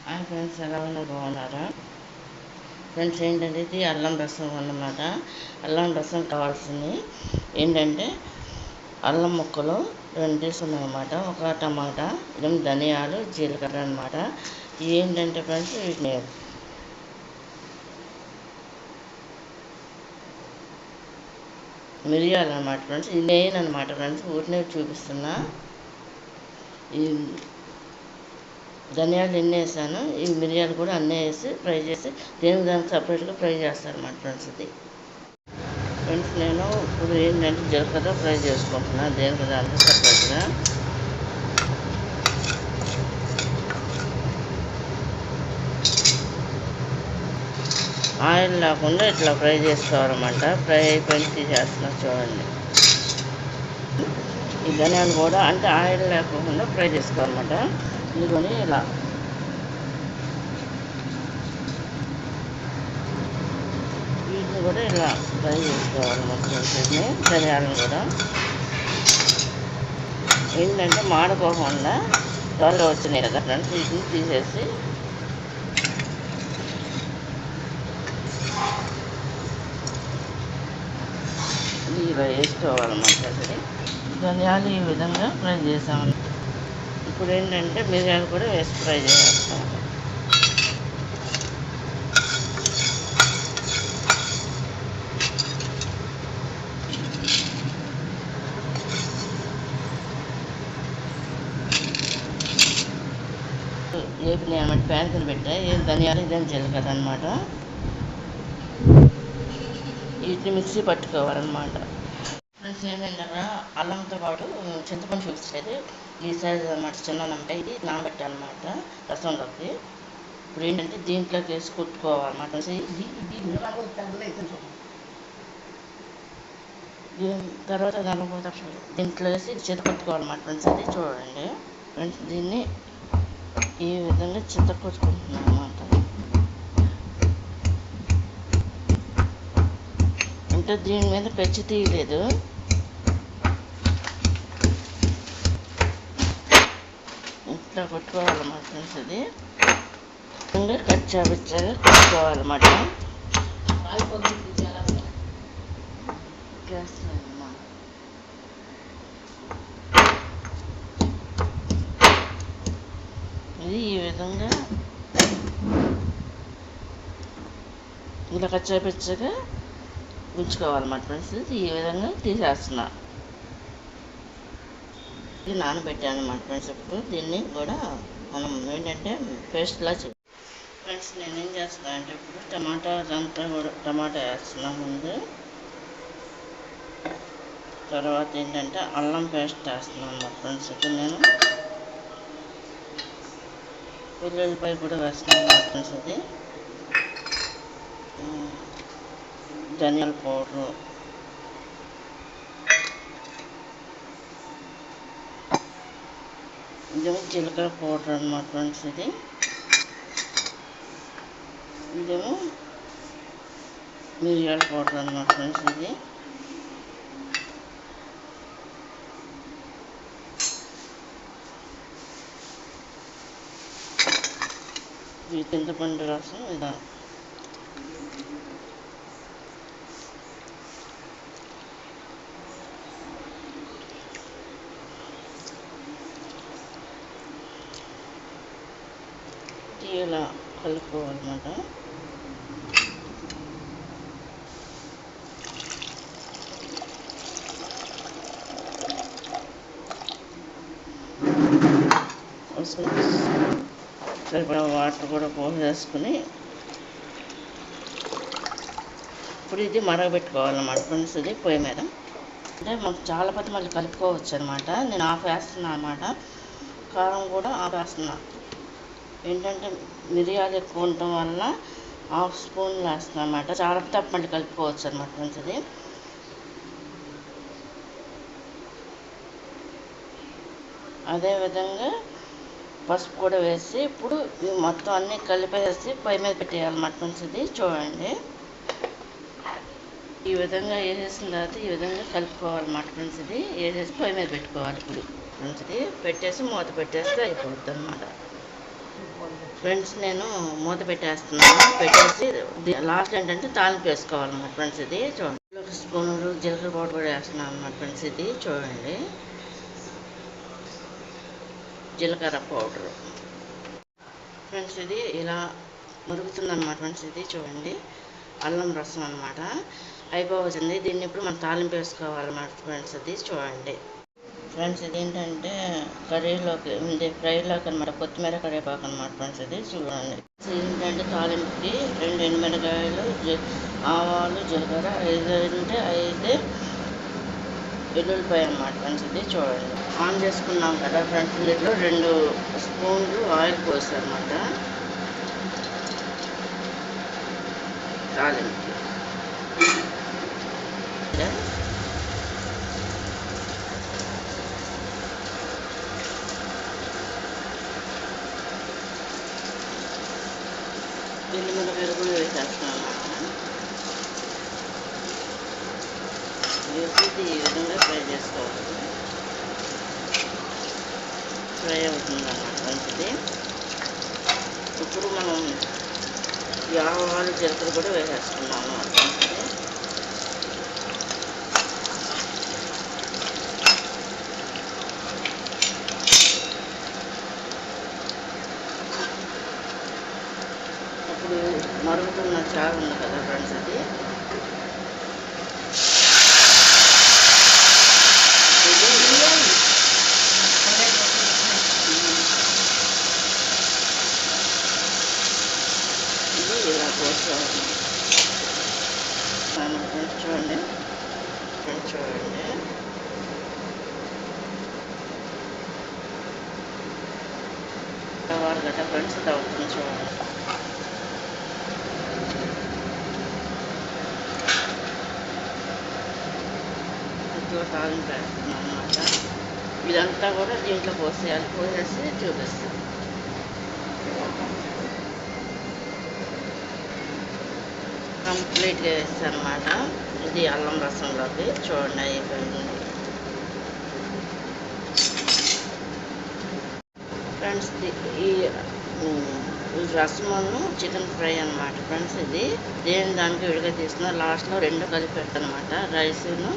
Hi friends, ఎలా ఉన్నారు? బాగున్నారా? ఫ్రెండ్స్, ఏంటంటే ఇది అల్లం రసం అన్నమాట. అల్లం రసం కావాల్సింది ఏంటంటే అల్లం ముక్కలు 2 తీసుకున్నాం అన్నమాట. ఒక టమాటా, 8 ధనియాలు, జీలకర్ర అన్నమాట. ఏంటంటే ఫ్రెండ్స్, వీటిని మిరియాలు అన్నమాట ఫ్రెండ్స్. ఇది మెయిన్ అన్నమాట ఫ్రెండ్స్, ఊరినే చూపిస్తున్నా. ఈ ధనియాలు ఎన్ని వేసాను, ఈ మిరియాలు కూడా అన్నీ వేసి ఫ్రై చేసి దానికి సపరేట్గా ఫ్రై చేస్తాను అన్నమాట ఫ్రెండ్స్. ఇది ఫ్రెండ్స్, నేను ఇప్పుడు ఏంటంటే జీలకర్ర ఫ్రై చేసుకుంటున్నాను దానికి సపరేట్గా. ఆయిల్ లేకుండా ఇట్లా ఫ్రై చేసుకోవాలన్నమాట. ఫ్రై అయిపోయి తీసేస్తున్నా చూడండి. ఈ ధనియాలు కూడా అంటే ఆయిల్ లేకుండా ఫ్రై చేసుకోవాలన్నమాట. ఇదిగోని ఇలా వీటిని కూడా ఇలా ఫ్రై చేసుకోవాలన్నమాట. వీటిని ధనియాలను కూడా ఏంటంటే మాడిపోకుండా త్వరగా వచ్చినాయి కదా ఫ్రెండ్స్, వీటిని తీసేసి ఇలా వేసుకోవాలన్నమాట. ధనియాలు ఈ విధంగా ఫ్రై చేసాము. ఇప్పుడు ఏంటంటే మిరియాలు కూడా వేసి ఫ్రై చేస్తాం. వేపినాయి అన్నమాట. ప్యాన్ కింద పెట్టా. ధనియాలు ఇదేం జీలకర్ర అనమాట. వీటిని మిక్సీ పట్టుకోవాలన్నమాట. ఫ్రెండ్స్, ఏంటంటే అల్లంతో పాటు చింతపండు చూపించలేదు. ఈ సైజ్ అన్నమాట, చిన్న నమ్మకాయ. ఇది నానబెట్టాలన్నమాట రసంలోకి. ఇప్పుడు ఏంటంటే దీంట్లోకి వేసి కుట్టుకోవాలన్నమాట. తర్వాత దీంట్లో వేసి చింతపట్టుకోవాలన్నమాట ఫ్రెండ్స్. అది చూడండి ఫ్రెండ్స్, దీన్ని ఈ విధంగా చింతకొట్టుకుంటున్నాం అన్నమాట. అంటే దీని మీద పెచ్చి తీయలేదు. ఇట్లా కొట్టుకోవాలన్నమాట ఫ్రెండ్స్. ఇది ఇంకా కచ్చాపిచ్చాగా కొట్టుకోవాలన్నమాట. ఇది ఈ విధంగా ఇలా కచ్చాపిచ్చగా ఉంచుకోవాలన్నమాట ఫ్రెండ్స్. ఈ విధంగా తీసేస్తున్నా. ఇది నానబెట్టాను అన్నమాట ఫ్రెండ్స్. ఇప్పుడు దీన్ని కూడా మనం ఏంటంటే పేస్ట్లా ఫ్రెండ్స్, నేనేం చేస్తున్నా అంటే ఇప్పుడు టమాటా అంతా కూడా టమాటా వేస్తున్నా ముందు. తర్వాత ఏంటంటే అల్లం పేస్ట్ వేస్తున్నాను అన్నమాట ఫ్రెండ్స్. ఇప్పుడు నేను వెల్లుల్లిపాయ కూడా వేస్తున్నాను అన్నమాట ఫ్రెండ్స్. అది ధనియాల పౌడరు, ఇదేమో జీలకర్ర పౌడర్ అన్నమాట ఫ్రెండ్స్. ఇదేమో మిరియాల పౌడర్ అన్నమాట ఫ్రెండ్స్. ఇది చింతపండు రసం. ఇలా ఇలా కలుపుకోవాలన్నమాట. సరిపడా వాటర్ కూడా పోసేసుకుని ఇప్పుడు ఇది మరగబెట్టుకోవాలన్నమాట ఫ్రెండ్స్. ఇది పొయ్యి మీద అంటే మాకు చాలా పత్తి మళ్ళీ కలుపుకోవచ్చు అనమాట. నేను ఆఫ్ వేస్తున్నాను అన్నమాట. కారం కూడా ఆఫ్ వేస్తున్నా. ఏంటంటే మిరియాలు ఎక్కువ ఉండటం వల్ల ½ స్పూన్ వేస్తున్నాను అన్నమాట. చాలా తప్ప మళ్ళీ కలుపుకోవచ్చు అనమాట ఫ్రెండ్స్. ఇది అదేవిధంగా పసుపు కూడా వేసి ఇప్పుడు మొత్తం అన్నీ కలిపేసి పొయ్యి మీద పెట్టేయాలన్నమాట ఫ్రెండ్స్. ఇది చూడండి. ఈ విధంగా వేసేసిన తర్వాత ఈ విధంగా కలుపుకోవాలన్నమాట ఫ్రెండ్స్. ఇది వేసేసి పొయ్యి మీద పెట్టుకోవాలి ఇప్పుడు ఫ్రెండ్స్. ఇది పెట్టేసి మూత పెట్టేస్తే అయిపోతుంది అన్నమాట. ఫ్రెండ్స్ నేను మూత పెట్టేస్తున్నాను. పెట్టేసి లాస్ట్ ఏంటంటే తాలింపు వేసుకోవాలన్నమాట ఫ్రెండ్స్. ఇది చూడండి, ఒక స్పూను జీలకర్ర పౌడర్ కూడా వేస్తున్నాను అన్నమాట ఫ్రెండ్స్. ఇది చూడండి, జీలకర్ర పౌడరు ఫ్రెండ్స్. ఇది ఇలా మరుగుతుందన్నమాట ఫ్రెండ్స్. ఇది చూడండి, అల్లం రసం అన్నమాట. అయిపోవచ్చింది. దీన్ని ఇప్పుడు మనం తాలింపు వేసుకోవాలన్నమాట ఫ్రెండ్స్. అది చూడండి ఫ్రెండ్స్. ఇది ఏంటంటే కర్రీలోకి ఉంది, ఫ్రైలోకి అనమాట, కొత్తిమీర కరివేపాకు అనమాట ఫ్రెండ్స్. ఇది చూడండి. ఏంటంటే తాలింపుకి 2 ఎండుమిరకాయలు, ఆవాలు, జీలకర్ర, 5 వెల్లుల్లిపాయ అనమాట ఫ్రెండ్స్. ఇది చూడండి, ఆన్ చేసుకున్నాం కదా ఫ్రెండ్స్. దీంట్లో 2 స్పూన్లు ఆయిల్ పోసారన్నమాట తాలింపుకి. ఎండుమిరకాయలు కూడా వేసేస్తున్నాం అన్నమాట. వేసి ఈ విధంగా ఫ్రై చేసుకోవాలి. ఫ్రై అవుతుంది అన్నమాట మంచిది. ఇప్పుడు మనం ఈ ఆవాలు, జీలకర్ర కూడా వేసేసుకున్నాం అన్నమాట. ఇప్పుడు మరుగుతున్న చారు ఉంది కదా ఫ్రెండ్స్. అది ఇలా పోసుకోవాలి ఫ్రెండ్స్. చూడండి ఫ్రెండ్స్, చూడండి వారు గట్ట ఫ్రెండ్స్ అవుతుంది. చూడండి, తాలింపు వేస్తున్నాం అన్నమాట. ఇదంతా కూడా దీంట్లో పోసేయాలి. పోసేసి చూపిస్తాం. కంప్లీట్గా వేస్తాను అన్నమాట. ఇది అల్లం రసంలోకి చూడండి అయిపోయింది ఫ్రెండ్స్. ఈ రసమును చికెన్ ఫ్రై అన్నమాట ఫ్రెండ్స్. ఇది దేని దానికి విడిగా తీసుకున్నా. లాస్ట్లో 2 కలిపి పెట్టనమాట. రైస్ను,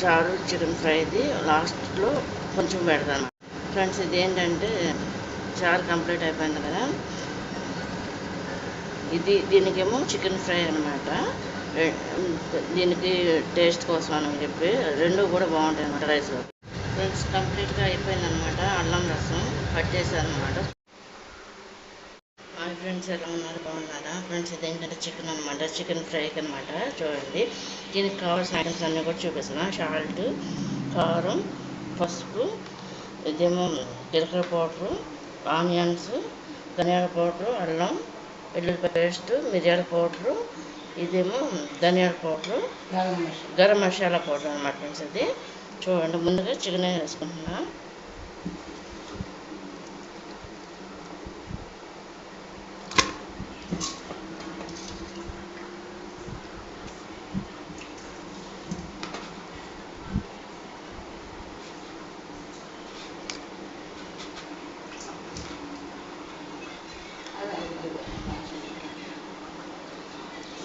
చారు, చికెన్ ఫ్రైది లాస్ట్లో కొంచెం పెడతాను ఫ్రెండ్స్. ఇది ఏంటంటే చారు కంప్లీట్ అయిపోయింది కదా. దీనికేమో చికెన్ ఫ్రై అనమాట. దీనికి టేస్ట్ కోసం అని చెప్పి 2 కూడా బాగుంటాయి అన్నమాట రైస్లో. ఫ్రెండ్స్ కంప్లీట్గా అయిపోయిందనమాట. అల్లం రసం పట్టేసాను అనమాట. హాయ్ ఫ్రెండ్స్, ఎలా ఉన్నారు? బాగున్నారా ఫ్రెండ్స్? ఇది ఏంటంటే చికెన్ అనమాట, చికెన్ ఫ్రైకి అనమాట. చూడండి, దీనికి కావాల్సిన ఐటమ్స్ అన్నీ కూడా చూపిస్తున్నా. సాల్ట్, కారం, పసుపు, ఇదేమో జీలకర్ర పౌడరు, ఆనియన్స్, ధనియాల పౌడరు, అల్లం వెల్లుల్లిపాయ పేస్ట్, మిరియాల పౌడరు, ఇదేమో ధనియాల పౌడరు, గరం మసాలా పౌడర్ అనమాట ఫ్రెండ్స్. ఇది చూడండి, ముందుగా చికెన్ వేసుకుంటున్నా.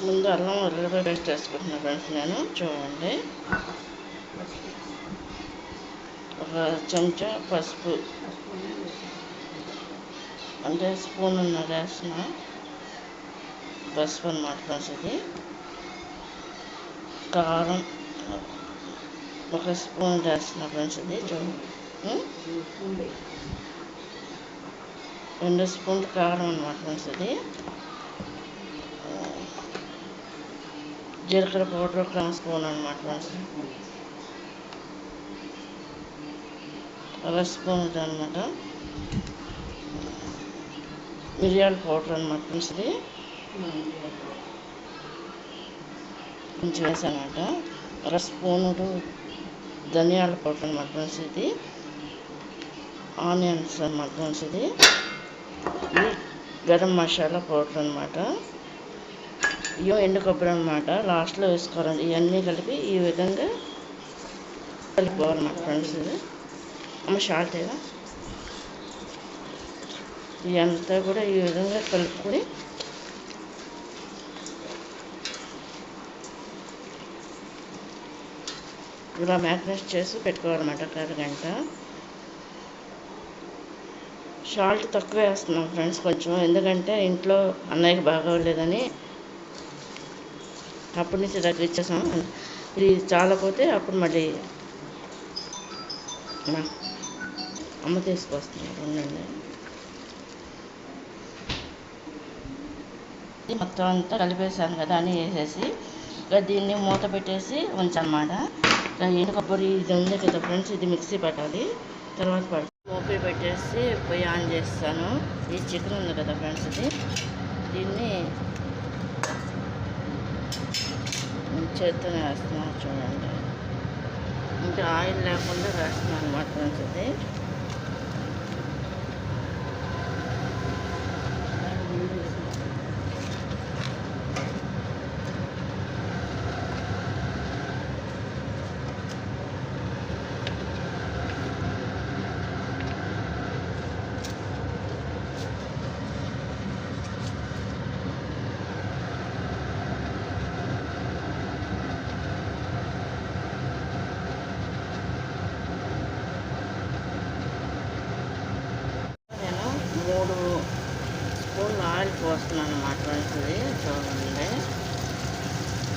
ముందు అల్లం వెల్లుల్లిపాయ పేస్ట్ వేసుకుంటున్నా ఫ్రెండ్స్ నేను. చూడండి, ఒక చెంచా పసుపు, అంటే స్పూన్ వేస్తున్నా పసుపు అన్నమాట ఫ్రెండ్స్. ఇది కారం ఒక స్పూన్ వేస్తున్నా ఫ్రెండ్స్. ఇది చూడండి, 2 స్పూన్లు కారం అన్నమాట ఫ్రెండ్స్. ఇది జీలకర్ర పౌడర్ 1 స్పూన్ అన్నమాట ఫ్రెండ్స్. 1 స్పూన్ అనమాట. మిరియాల పౌడర్ అన్నమాట ఫ్రెండ్స్. ఇది కొంచెం వేసానమాట. 1 స్పూను ధనియాల పౌడర్ అన్నమాట ఫ్రెండ్స్. ఇది ఆనియన్స్ అన్నమాట ఫ్రెండ్స్. ఇది గరం మసాలా పౌడర్ అన్నమాట. ఇవో ఎండు కొబ్బరి అన్నమాట, లాస్ట్లో వేసుకోవాలండి. ఇవన్నీ కలిపి ఈ విధంగా కలుపుకోవాలన్నమాట ఫ్రెండ్స్. ఇది అమ్మ సాల్ట్ ఏదా ఇదంతా కూడా ఈ విధంగా కలుపుకొని ఇలా మ్యాగ్నేట్ చేసి పెట్టుకోవాలన్నమాట ఒక అరగంట. సాల్ట్ తక్కువ వేస్తున్నాం ఫ్రెండ్స్ కొంచెం, ఎందుకంటే ఇంట్లో అన్నయ్యకి బాగోలేదని అప్పటి నుంచి తగ్గించేసాం. ఇది చాలపోతే అప్పుడు మళ్ళీ అమ్మ తీసుకొస్తున్నారు, ఉండండి. మొత్తం అంతా కలిపేసాను కదా అని వేసేసి ఇక దీన్ని మూత పెట్టేసి ఉంచన్నమాట. ఇక ఎండు కొబ్బరి ఇది ఉంది కదా ఫ్రెండ్స్, ఇది మిక్సీ పెట్టాలి, తర్వాత పడుతుంది. మూపి పెట్టేసి పొయ్యి ఆన్ చేస్తాను. ఈ చికెన్ ఉంది కదా ఫ్రెండ్స్, దీన్ని చేత్తోనే వేస్తున్నాను చూడండి. ఇంకా ఆయిల్ లేకుండా వేస్తున్నాను అన్నమాట ఫ్రెండ్స్. నేను 3 స్పూన్లు ఆయిల్ పోస్తున్నాను అన్నమాట ఫ్రెండ్స్. చూడండి,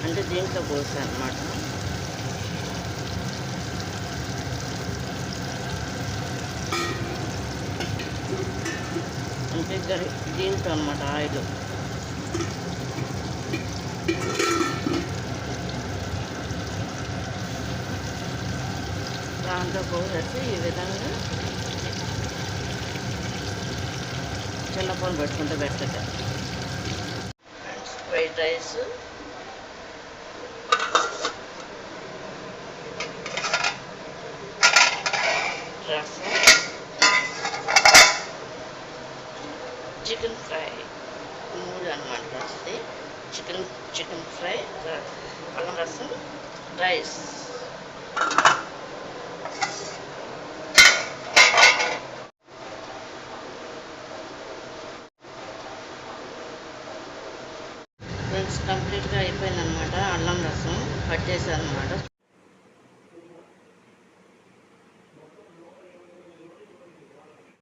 అంటే దీంట్లో పోసాను అన్నమాట. అంటే దీంట్లో అన్నమాట ఆయిల్. దాంట్లో పోసేసి ఈ విధంగా చిన్న పొన్ను పెట్టుకుంటే బెట్టగా. ఫ్రైడ్ రైస్, రసం, చికెన్ ఫ్రై, 3 అన్నమాట వస్తుంది. చికెన్ ఫ్రై, అల్లం రసం, రైస్. ఫ్రెండ్స్ కంప్లీట్గా అయిపోయిందనమాట. అల్లం రసం కట్ చేశాను అనమాట.